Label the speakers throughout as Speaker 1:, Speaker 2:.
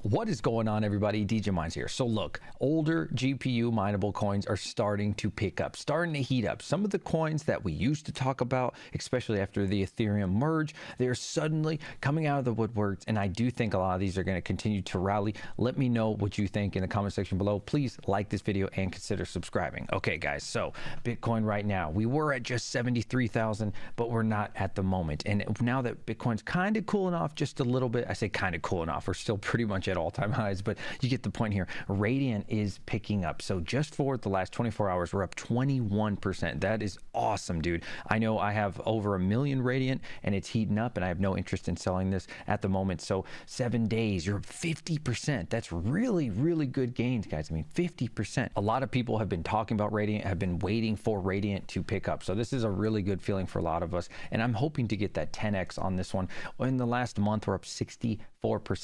Speaker 1: What is going on, everybody? DJMINES here. So look, older GPU mineable coins are starting to pick up, starting to heat up. Some of the coins that we used to talk about, especially after the Ethereum merge, they're suddenly coming out of the woodworks, and I do think a lot of these are going to continue to rally. Let me know what you think in the comment section below. Please like this video and consider subscribing. Okay, guys, so Bitcoin right now, we were at just 73,000, but we're not at the moment. And now that Bitcoin's kind of cooling off just a little bit, I say kind of cooling off, we're still pretty much at all-time highs, but you get the point here. Radiant is picking up. So just for the last 24 hours, we're up 21%. That is awesome, dude. I know I have over 1 million Radiant and it's heating up, and I have no interest in selling this at the moment. So 7 days, you're up 50%. That's really, really good gains, guys. I mean, 50%. A lot of people have been talking about Radiant, have been waiting for Radiant to pick up. So this is a really good feeling for a lot of us, and I'm hoping to get that 10x on this one. In the last month, we're up 64%,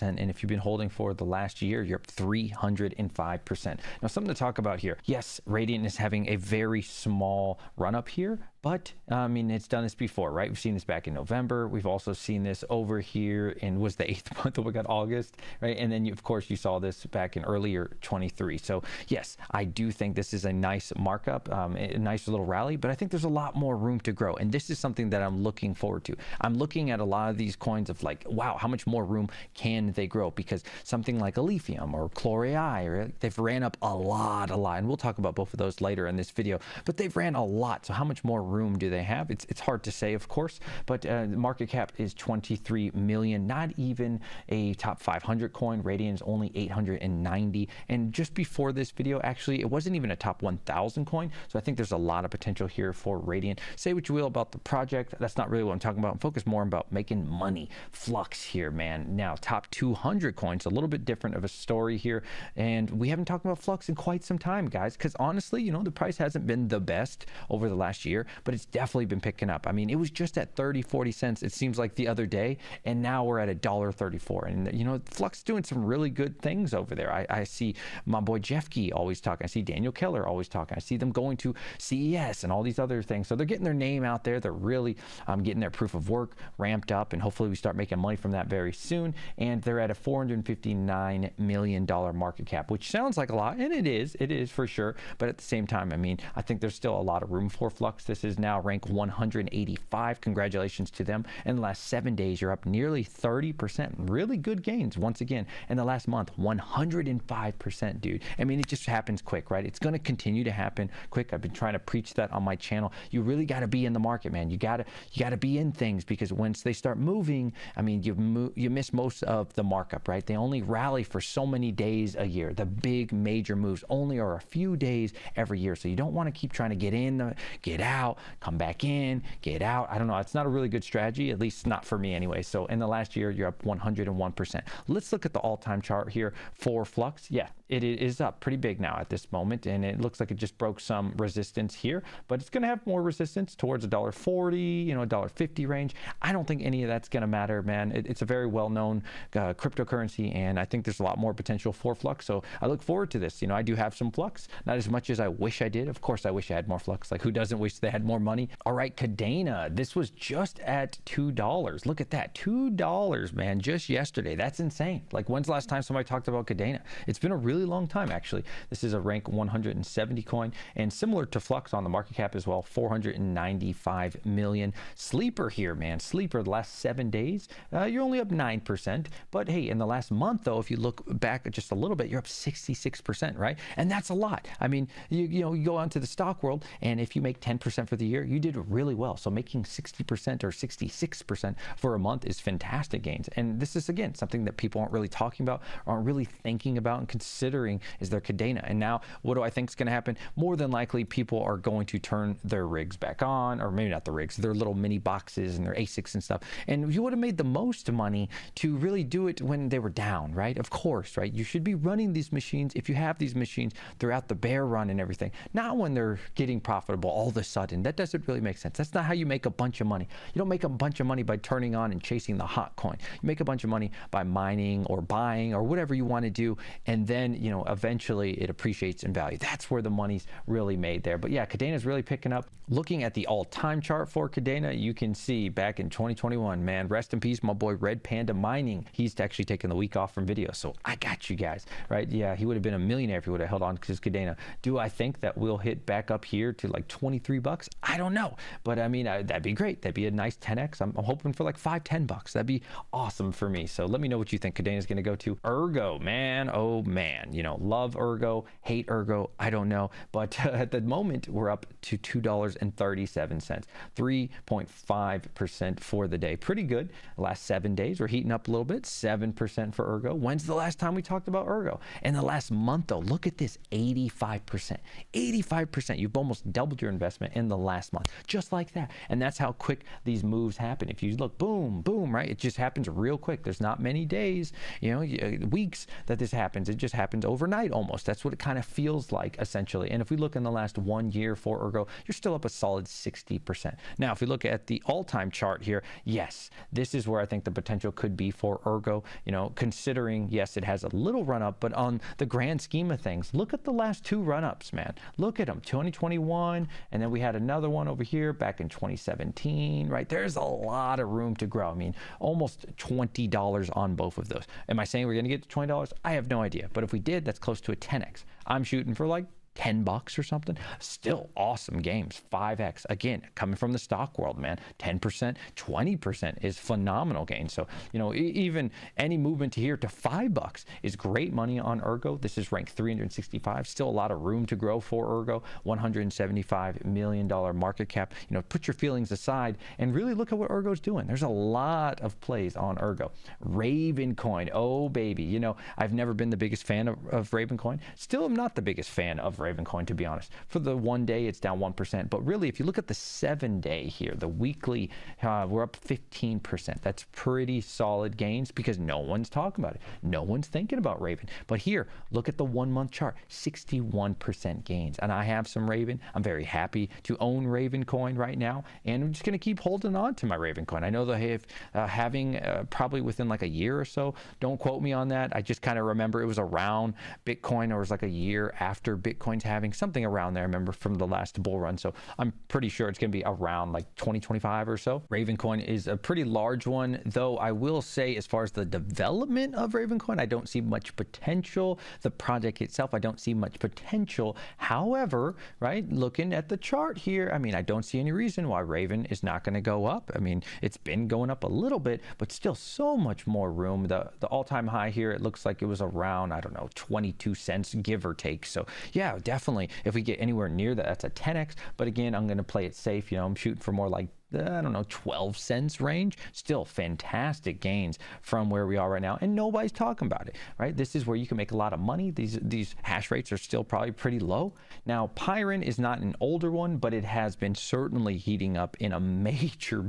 Speaker 1: and if you've been holding for the last year, you're up 305%. Now, something to talk about here. Yes, Radiant is having a very small run up here, but I mean, it's done this before, right? We've seen this back in November. We've also seen this over here in, was the 8th month that we got, August, right? And then of course you saw this back in earlier 23. So yes, I do think this is a nice markup, a nice little rally, but I think there's a lot more room to grow. And this is something that I'm looking forward to. I'm looking at a lot of these coins of like, wow, how much more room can they grow? Because something like a Lithium or Chlor-AI, or they've ran up a lot, and we'll talk about both of those later in this video, but they've ran a lot. So how much more room do they have? It's hard to say, of course, but market cap is 23 million, not even a top 500 coin. Radiant is only 890, and just before this video, actually, it wasn't even a top 1,000 coin. So I think there's a lot of potential here for Radiant. Say what you will about the project, that's not really what I'm talking about. I'm focused more about making money. Flux here, man. Now, top 200 coins, a little bit different of a story here, and we haven't talked about Flux in quite some time, guys, because honestly, you know, the price hasn't been the best over the last year, but it's definitely been picking up. I mean, it was just at 30-40 cents, it seems like, the other day, and now we're at $1.34. And you know, Flux doing some really good things over there. I see my boy Jeff Key always talking. I see Daniel Keller always talking. I see them going to CES and all these other things. So they're getting their name out there. They're really getting their proof of work ramped up, and hopefully we start making money from that very soon. And they're at a $459 million market cap, which sounds like a lot, and it is for sure. But at the same time, I mean, I think there's still a lot of room for Flux. This is now ranked 185. Congratulations to them. In the last 7 days, you're up nearly 30%. Really good gains once again. In the last month, 105%, dude. I mean, it just happens quick, right? It's going to continue to happen quick. I've been trying to preach that on my channel. You really got to be in the market, man. You got to be in things, because once they start moving, I mean, you miss most of the markup, right? They only rally for so many days a year. The big major moves only are a few days every year. So you don't want to keep trying to get in, get out, come back in, get out. I don't know. It's not a really good strategy, at least not for me anyway. So in the last year, you're up 101%. Let's look at the all-time chart here for Flux. Yeah, it is up pretty big now at this moment, and it looks like it just broke some resistance here, but it's going to have more resistance towards $1.40, you know, $1.50 range. I don't think any of that's going to matter, man. It's a very well-known cryptocurrency, and I think there's a lot more potential for Flux. So I look forward to this. You know, I do have some Flux, not as much as I wish I did. Of course, I wish I had more Flux. Like, who doesn't wish they had more money? All right, Cadena. This was just at $2. Look at that, $2, man, just yesterday. That's insane. Like, when's the last time somebody talked about Cadena? It's been a really long time, actually. This is a rank 170 coin, and similar to Flux on the market cap as well, 495 million. Sleeper here, man. Sleeper, the last 7 days, you're only up 9%. But hey, in the last month, though, if you look back just a little bit, you're up 66%, right? And that's a lot. I mean, you know, you go onto the stock world, and if you make 10% for the year, you did really well. So making 60% or 66% for a month is fantastic gains. And this is, again, something that people aren't really talking about, aren't really thinking about and considering is their Cadena. And now, what do I think is going to happen? More than likely, people are going to turn their rigs back on, or maybe not the rigs, their little mini boxes and their ASICs and stuff. And you would have made the most money to really do it when they were down, right? Of course, right? You should be running these machines, if you have these machines, throughout the bear run and everything. Not when they're getting profitable all of a sudden. again, that doesn't really make sense. That's not how you make a bunch of money. You don't make a bunch of money by turning on and chasing the hot coin. You make a bunch of money by mining or buying or whatever you want to do, and then, you know, eventually it appreciates in value. That's where the money's really made there. But yeah, Cadena's really picking up. Looking at the all-time chart for Cadena, you can see back in 2021, man, rest in peace, my boy Red Panda Mining. He's actually taken the week off from video, so I got you guys, right? Yeah, he would have been a millionaire if he would have held on to his Cadena. Do I think that we'll hit back up here to like 23 bucks? I don't know, but I mean, that'd be great. That'd be a nice 10x. I'm hoping for like 5-10 bucks. That'd be awesome for me. So let me know what you think Cadena's going to go to. Ergo, man, oh man, you know, love Ergo, hate Ergo, I don't know, but at the moment we're up to $2.37, 3.5% for the day. Pretty good. The last 7 days we're heating up a little bit, 7% for Ergo. When's the last time we talked about Ergo? In the last month though, look at this, 85%. 85%. You've almost doubled your investment in the last month, just like that. And that's how quick these moves happen. If you look, boom, boom, right? It just happens real quick. There's not many days, you know, weeks that this happens. It just happens overnight almost. That's what it kind of feels like essentially. And if we look in the last 1 year for Ergo, you're still up a solid 60%. Now, if we look at the all-time chart here, yes, this is where I think the potential could be for Ergo, you know, considering, yes, it has a little run up, but on the grand scheme of things, look at the last two run ups, man. Look at them, 2021, and then we had another one over here back in 2017, right? There's a lot of room to grow. I mean, almost $20 on both of those. Am I saying we're going to get to $20? I have no idea, but if we did, that's close to a 10x. I'm shooting for like 10 bucks or something. Still awesome games. 5x again, coming from the stock world, man. 10%, 20% is phenomenal gain. So, you know, even any movement to here to $5 is great money on Ergo. This is ranked 365. Still a lot of room to grow for Ergo. $175 million market cap. You know, put your feelings aside and really look at what Ergo's doing. There's a lot of plays on Ergo. Raven coin, oh baby. You know, I've never been the biggest fan of Raven coin. Still am not the biggest fan of Raven coin, to be honest. For the 1 day, it's down 1%. But really, if you look at the 7 day here, the weekly, we're up 15%. That's pretty solid gains because no one's talking about it. No one's thinking about Raven. But here, look at the 1 month chart, 61% gains. And I have some Raven. I'm very happy to own Raven coin right now. And I'm just going to keep holding on to my Raven coin. I know they have having probably within like a year or so. Don't quote me on that. I just kind of remember it was around Bitcoin, or it was like a year after Bitcoin's having something around there. I remember from the last bull run. So I'm pretty sure it's going to be around like 2025 or so. Raven coin is a pretty large one, though I will say as far as the development of Raven coin, I don't see much potential. The project itself, I don't see much potential. However, right, looking at the chart here, I mean, I don't see any reason why Raven is not going to go up. I mean, it's been going up a little bit, but still so much more room. The all-time high here, it looks like it was around, I don't know, 22 cents, give or take. So yeah, definitely if we get anywhere near that, that's a 10x. But again, I'm going to play it safe. You know, I'm shooting for more like, I don't know, 12 cents range. Still fantastic gains from where we are right now, and nobody's talking about it, right? This is where you can make a lot of money. These hash rates are still probably pretty low. Now, Pyon is not an older one, but it has been certainly heating up in a major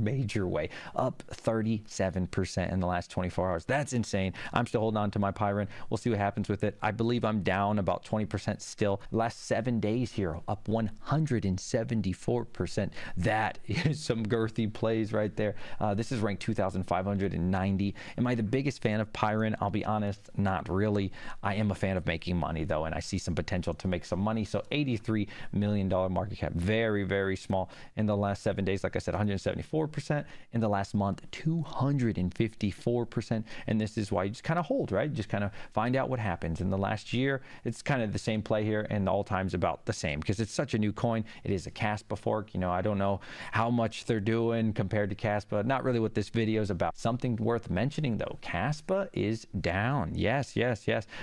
Speaker 1: way, up 37% in the last 24 hours. That's insane. I'm still holding on to my Pyon. We'll see what happens with it. I believe I'm down about 20% still. Last 7 days here, up 174%. That is some girthy plays right there. This is ranked 2,590. Am I the biggest fan of Pyon? I'll be honest, not really. I am a fan of making money though, and I see some potential to make some money. So $83 million market cap, very small. In the last 7 days, like I said, 174%. In the last month, 254%. And this is why you just kind of hold, right? Just kind of find out what happens. In the last year, it's kind of the same play here, and all times about the same because it's such a new coin. It is a Caspa fork. You know, I don't know how much they're doing compared to Caspa. Not really what this video is about. Something worth mentioning though, Caspa is down. Yes.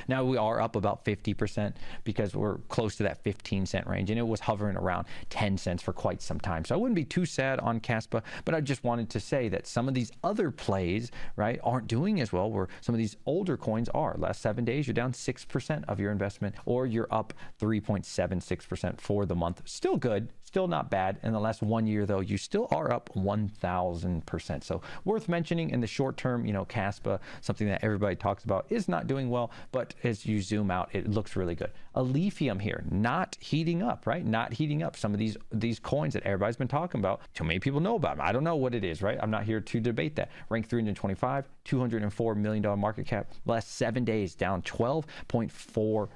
Speaker 1: Now we are up about 50% because we're close to that 15 cent range, and it was hovering around 10 cents for quite some time. So I wouldn't be too sad on Caspa, but I just wanted to say that some of these other plays, right, aren't doing as well, where some of these older coins are. Last 7 days, you're down 6% of your investment, or you're up 3.76% for the month. Still good Still not bad. In the last 1 year though, you still are up 1,000%. So worth mentioning in the short term, you know, Caspa, something that everybody talks about, is not doing well, but as you zoom out, it looks really good. Lithium here, not heating up, right? Not heating up. Some of these coins that everybody's been talking about, too many people know about them. I don't know what it is, right? I'm not here to debate that. Rank 325, $204 million market cap. Last 7 days, down 12.4%.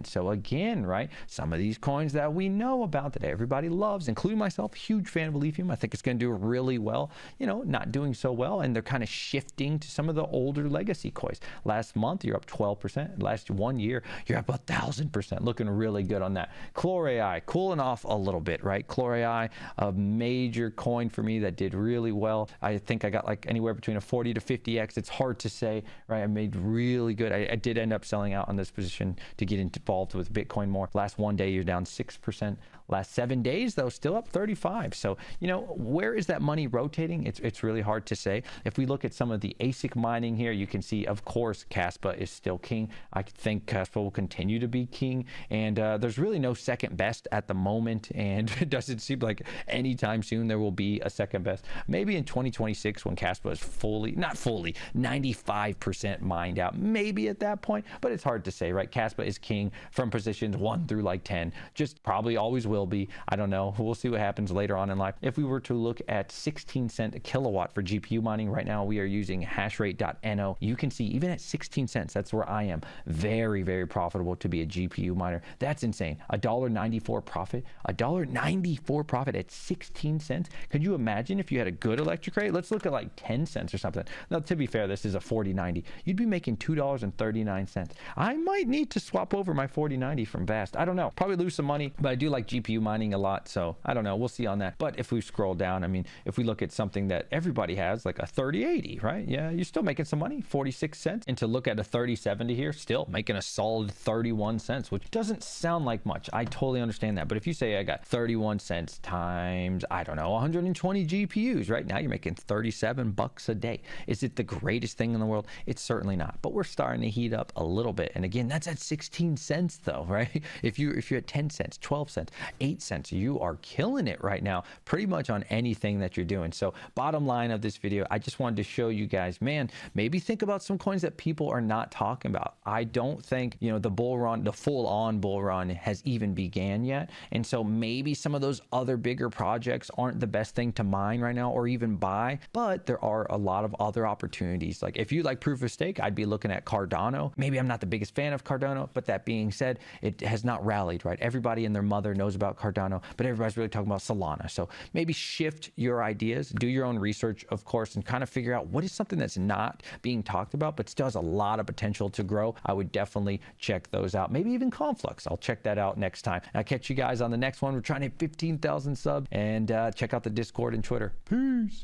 Speaker 1: So again, right, some of these coins that we know about that everybody loves, including myself, huge fan of lithium. I think it's going to do really well, you know, not doing so well, and they're kind of shifting to some of the older legacy coins. Last month, you're up 12%. Last 1 year, you're up 1,000%. Looking really good on that. ChlorAI, cooling off a little bit, right? ChlorAI, a major coin for me that did really well. I think I got like anywhere between a 40 to 50x. It's hard to say, right? I made really good. I did end up selling out on this position to get involved with Bitcoin more. Last 1 day, you're down 6%. Last 7 days, though, still up 35. So, you know, where is that money rotating? It's really hard to say. If we look at some of the ASIC mining here, you can see, of course, Caspa is still king. I think Caspa will continue to be king. And there's really no second best at the moment. And it doesn't seem like anytime soon there will be a second best. Maybe in 2026 when Caspa is not fully, 95% mined out. Maybe at that point, but it's hard to say, right? Caspa is king from positions 1 through like 10. Just probably always will be. I don't know. We'll see what happens later on in life. If we were to look at 16 cent a kilowatt for GPU mining right now, we are using hashrate.no. You can see even at 16 cents, that's where I am. Very, very profitable to be a GPU miner. That's insane. $1.94 profit. $1.94 profit at 16 cents. Could you imagine if you had a good electric rate? Let's look at like 10 cents or something. Now, to be fair, this is a 4090. You'd be making $2.39. I might need to swap over my 4090 from Vast. I don't know. Probably lose some money, but I do like GPU mining a lot, so I don't know. We'll see on that. But if we scroll down, I mean, if we look at something that everybody has, like a 3080, right? Yeah, you're still making some money, 46 cents. And to look at a 3070 here, still making a solid 31 cents, which doesn't sound like much. I totally understand that. But if you say I got 31 cents times, I don't know, 120 GPUs, right? Now you're making 37 bucks a day. Is it the greatest thing in the world? It's certainly not. But we're starting to heat up a little bit. And again, that's at 16 cents though, right? If you're at 10 cents, 12 cents, 8 cents, you are killing it right now, pretty much on anything that you're doing. So bottom line of this video, I just wanted to show you guys, man, maybe think about some coins that people are not talking about. I don't think, you know, the bull run, the full on bull run has even began yet. And so maybe some of those other bigger projects aren't the best thing to mine right now or even buy, but there are a lot of other opportunities. Like if you like proof of stake, I'd be looking at Cardano. Maybe I'm not the biggest fan of Cardano, but that being said, it has not rallied, right? Everybody and their mother knows about Cardano, but everybody's really talking about Solana. So maybe shift your ideas, do your own research, of course, and kind of figure out what is something that's not being talked about, but still has a lot of potential to grow. I would definitely check those out. Maybe even Conflux. I'll check that out next time. I'll catch you guys on the next one. We're trying to hit 15,000 subs, and check out the Discord and Twitter. Peace.